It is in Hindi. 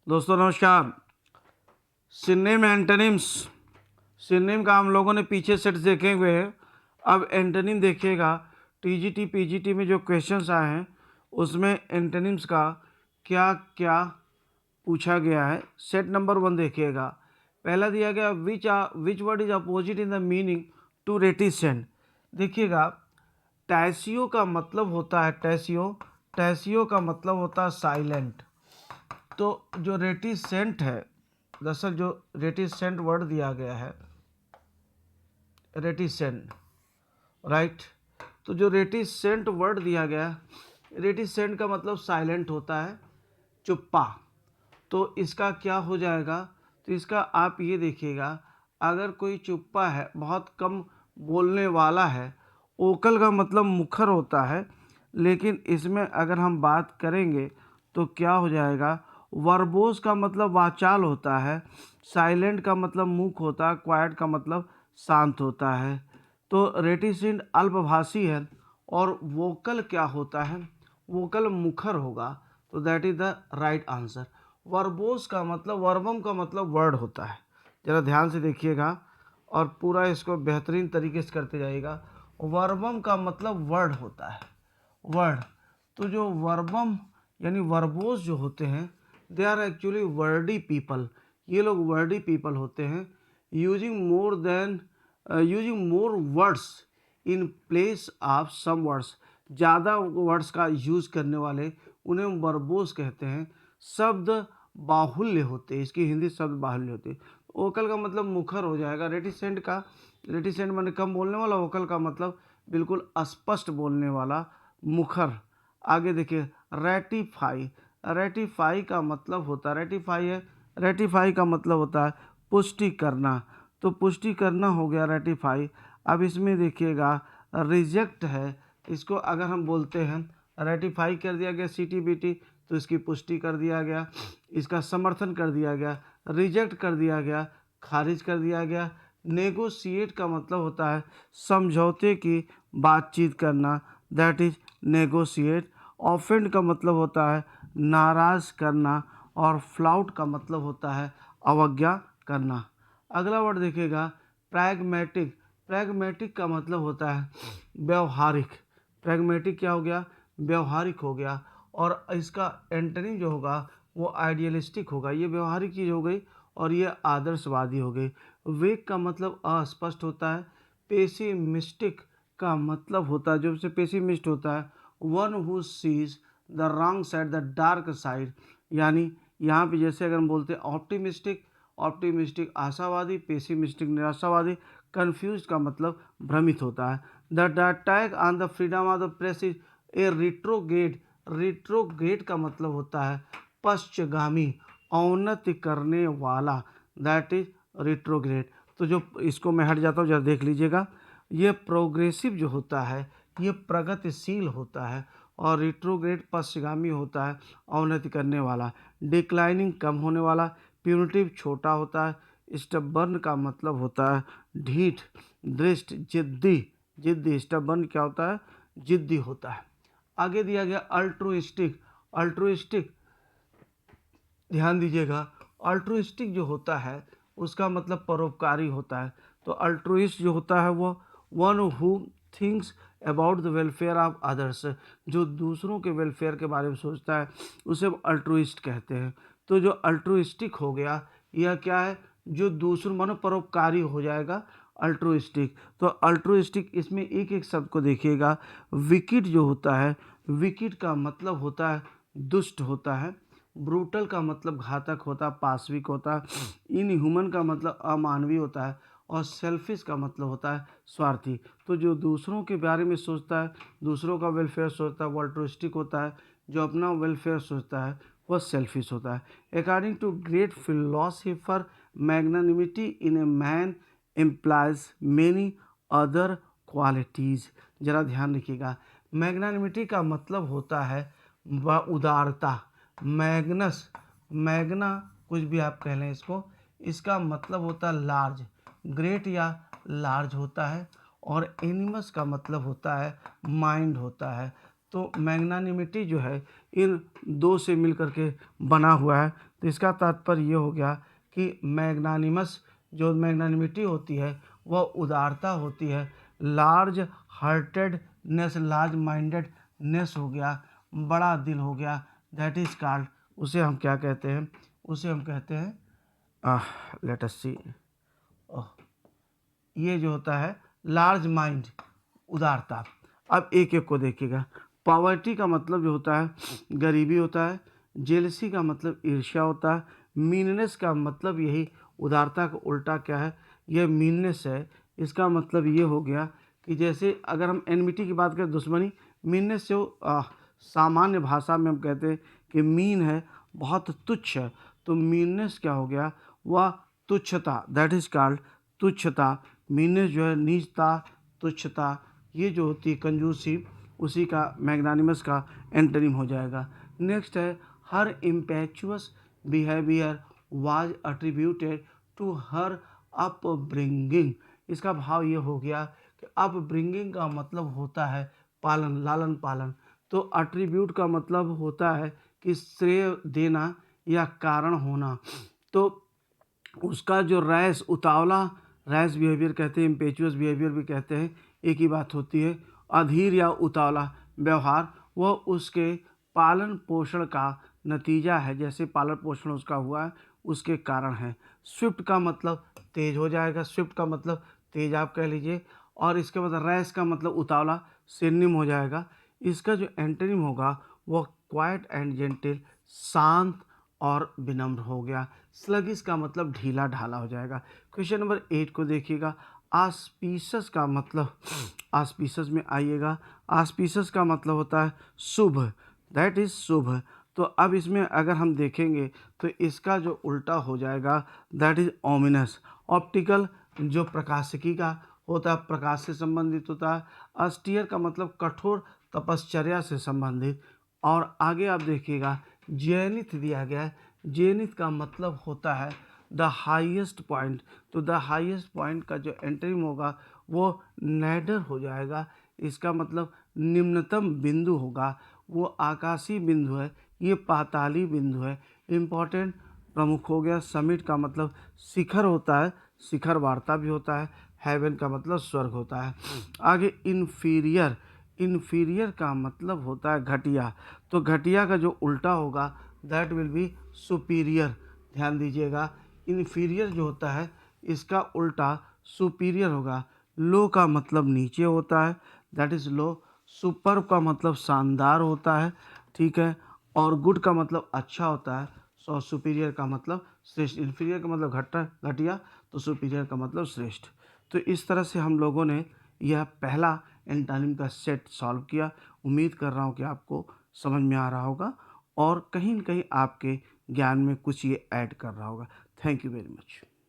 दोस्तों नमस्कार। सिनोनिम एंटोनिम्स, सिनोनिम का हम लोगों ने पीछे सेट देखे हुए हैं। अब एंटोनिम देखिएगा। टीजीटी पीजीटी में जो क्वेश्चंस आए हैं उसमें एंटोनिम्स का क्या क्या पूछा गया है। सेट नंबर 1 देखिएगा। पहला दिया गया which word is opposite in the meaning to reticent. देखिएगा, टैसियो का मतलब होता है टैसियो का मतलब होता है साइलेंट। तो जो रेटिसेंट है, दरअसल जो रेटिसेंट वर्ड दिया गया है, रेटिसेंट, राइट। तो जो रेटिसेंट वर्ड दिया गया, रेटिसेंट का मतलब साइलेंट होता है, चुप्पा। तो इसका क्या हो जाएगा? तो इसका आप ये देखिएगा, अगर कोई चुप्पा है, बहुत कम बोलने वाला है, ओकल का मतलब मुखर होता है, लेकिन इसमें अगर हम बात करेंगे तो क्या हो जाएगा? वर्बोस का मतलब वाचाल होता है, साइलेंट का मतलब मूक होता है, क्वाइट का मतलब शांत होता है। तो रेटिसेंट अल्पभाषी है और वोकल क्या होता है? वोकल मुखर होगा। तो that is the right answer. Verbose का मतलब, वर्बम का मतलब वर्ड होता है। ज़रा ध्यान से देखिएगा और पूरा इसको बेहतरीन तरीके से करते जाइएगा। वर्बम का मतलब वर्ड होता है, वर्ड। तो जो वर्बम यानी वर्बोस जो होते हैं, they are actually wordy people. ये लोग वर्डी पीपल होते हैं, using more words in place of some words. ज़्यादा वर्ड्स का यूज़ करने वाले उन्हें वर्बोस कहते हैं। शब्द बाहुल्य होते हैं, इसकी हिंदी शब्द बाहुल्य होते हैं। ओकल का मतलब मुखर हो जाएगा। रेटिसेंट माने कम बोलने वाला, ओकल का मतलब बिल्कुल स्पष्ट बोलने वाला, मुखर। आगे देखिए, रेटिफाई। रेटिफाई का मतलब होता है, रेटिफाई का मतलब होता है पुष्टि करना। तो पुष्टि करना हो गया रेटिफाई। अब इसमें देखिएगा, रिजेक्ट है। इसको अगर हम बोलते हैं रेटिफाई कर दिया गया सीटीबीटी, तो इसकी पुष्टि कर दिया गया, इसका समर्थन कर दिया गया। रिजेक्ट कर दिया गया, खारिज कर दिया गया। नेगोशिएट का मतलब होता है समझौते की बातचीत करना, दैट इज नेगोशिएट। ऑफेंड का मतलब होता है नाराज करना, और फ्लाउट का मतलब होता है अवज्ञा करना। अगला वर्ड देखिएगा, प्रैग्मेटिक। प्रैग्मेटिक का मतलब होता है व्यवहारिक। प्रैग्मेटिक क्या हो गया? व्यवहारिक हो गया। और इसका एंटोनिम जो होगा वो आइडियलिस्टिक होगा। ये व्यवहारिक चीज़ हो गई और ये आदर्शवादी हो गई। वेक का मतलब अस्पष्ट होता है। पेसिमिस्टिक का मतलब होता है, जो से पेसिमिस्ट होता है, one who seize the wrong side, the dark side. यानी यहाँ पे जैसे अगर हम बोलते हैं ऑप्टिमिस्टिक, ऑप्टिमिस्टिक आशावादी, पेसिमिस्टिक निराशावादी। कंफ्यूज का मतलब भ्रमित होता है। The attack on the freedom of the press is a retrograde. Retrograde का मतलब होता है पश्चगामी, अवनति करने वाला, दैट इज रिट्रोग्रेड। तो जो इसको मैं हट जाता हूँ, जरा देख लीजिएगा। ये प्रोग्रेसिव जो होता है ये प्रगतिशील होता है, और रिट्रोग्रेड पश्चगामी होता है, अवनति करने वाला। डिक्लाइनिंग कम होने वाला। प्यूनिटिव छोटा होता है। स्टबर्न का मतलब होता है ढीठ, दृष्ट, जिद्दी। जिद्दी, स्टबर्न क्या होता है? जिद्दी होता है। आगे दिया गया अल्ट्रुइस्टिक। अल्ट्रुइस्टिक, ध्यान दीजिएगा, अल्ट्रुइस्टिक जो होता है उसका मतलब परोपकारी होता है। तो अल्ट्रुइस्ट जो होता है वो one who thinks about the welfare of others. जो दूसरों के वेलफेयर के बारे में सोचता है उसे अल्ट्रुइस्ट कहते हैं। तो जो अल्ट्रुइस्टिक हो गया, यह क्या है? जो दूसरों मानो परोपकारी हो जाएगा, अल्ट्रुइस्टिक। तो अल्ट्रुइस्टिक, इसमें एक एक शब्द को देखिएगा। विकिड जो होता है, विकिड का मतलब होता है दुष्ट होता है। ब्रूटल का मतलब घातक होता है, पाशविक होता है। इनह्यूमन का मतलब अमानवीय होता है। और सेल्फिश का मतलब होता है स्वार्थी। तो जो दूसरों के बारे में सोचता है, दूसरों का वेलफेयर सोचता है, वो अल्ट्रुइस्टिक होता है। जो अपना वेलफेयर सोचता है वह सेल्फिश होता है। According to great philosopher, magnanimity in a man implies many other qualities. जरा ध्यान रखिएगा, मैग्नानिमिटी का मतलब होता है उदारता। मैग्नस, मैग्ना कुछ भी आप कह लें इसको, इसका मतलब होता है लार्ज, ग्रेट या लार्ज होता है। और एनिमस का मतलब होता है माइंड होता है। तो मैग्नानिमिटी जो है इन दो से मिल करके बना हुआ है। तो इसका तात्पर्य ये हो गया कि मैग्नानिमस जो मैग्नानिमिटी होती है वह उदारता होती है। लार्ज हार्टेडनेस, लार्ज माइंडेडनेस हो गया, बड़ा दिल हो गया, दैट इज कॉल्ड, उसे हम क्या कहते हैं, उसे हम कहते हैं, लेट अस सी, ये जो होता है लार्ज माइंड, उदारता। अब एक एक को देखिएगा। पॉवर्टी का मतलब जो होता है गरीबी होता है। जेलसी का मतलब ईर्ष्या होता है। मीननेस का मतलब यही उदारता का उल्टा क्या है, यह मीननेस है। इसका मतलब ये हो गया कि जैसे अगर हम एनमिटी की बात करें, दुश्मनी, मीननेस से सामान्य भाषा में हम कहते हैं कि मीन है, बहुत तुच्छ है। तो मीननेस क्या हो गया, वह तुच्छता, दैट इज कॉल्ड तुच्छता। मीननेस जो है नीचता, तुच्छता, ये जो होती है कंजूसी, उसी का मैग्नानिमस का एंटोनिम हो जाएगा। नेक्स्ट है her impetuous behaviour was attributed to her upbringing. इसका भाव ये हो गया कि अपब्रिंगिंग का मतलब होता है पालन, लालन पालन। तो अट्रीब्यूट का मतलब होता है कि श्रेय देना या कारण होना। तो उसका जो रैश, उतावला, रैश बिहेवियर कहते हैं, इम्पेचुअस बिहेवियर भी कहते हैं, एक ही बात होती है। अधीर या उतावला व्यवहार वह उसके पालन पोषण का नतीजा है, जैसे पालन पोषण उसका हुआ है उसके कारण है। स्विफ्ट का मतलब तेज हो जाएगा, स्विफ्ट का मतलब तेज आप कह लीजिए। और इसके बाद रैश का मतलब उतावला, सिनोनिम हो जाएगा। इसका जो एंटोनिम होगा वह क्वाइट एंड जेंटिल, शांत और विनम्र हो गया। स्लगिश का मतलब ढीला ढाला हो जाएगा। क्वेश्चन नंबर 8 को देखिएगा। आस्पीशस का मतलब, आस्पीशस में आइएगा, आस्पीशस का मतलब होता है शुभ, दैट इज शुभ। तो अब इसमें अगर हम देखेंगे तो इसका जो उल्टा हो जाएगा दैट इज ओमिनस। ऑप्टिकल जो प्रकाशिकी का होता है, प्रकाश से संबंधित होता है। अस्टियर का मतलब कठोर तपश्चर्या से संबंधित। और आगे आप देखिएगा जेनिथ दिया गया है, जेनिथ का मतलब होता है द हाईएस्ट पॉइंट। तो द हाईएस्ट पॉइंट का जो एंटोनिम होगा वो नैडर हो जाएगा। इसका मतलब निम्नतम बिंदु होगा, वो आकाशीय बिंदु है, ये पाताली बिंदु है। इम्पॉर्टेंट प्रमुख हो गया। समिट का मतलब शिखर होता है, शिखर वार्ता भी होता है। हेवन का मतलब स्वर्ग होता है। आगे इन्फीरियर, इन्फीरियर का मतलब होता है घटिया। तो घटिया का जो उल्टा होगा दैट विल बी सुपीरियर। ध्यान दीजिएगा, इन्फीरियर जो होता है इसका उल्टा सुपीरियर होगा। लो का मतलब नीचे होता है, दैट इज़ लो। सुपर का मतलब शानदार होता है, ठीक है। और गुड का मतलब अच्छा होता है। सो सुपीरियर का मतलब श्रेष्ठ। इन्फीरियर का मतलब घटिया, तो सुपीरियर का मतलब श्रेष्ठ। तो इस तरह से हम लोगों ने यह पहला एंटोनिम का सेट सॉल्व किया। उम्मीद कर रहा हूँ कि आपको समझ में आ रहा होगा और कहीं न कहीं आपके ज्ञान में कुछ ये ऐड कर रहा होगा। Thank you very much.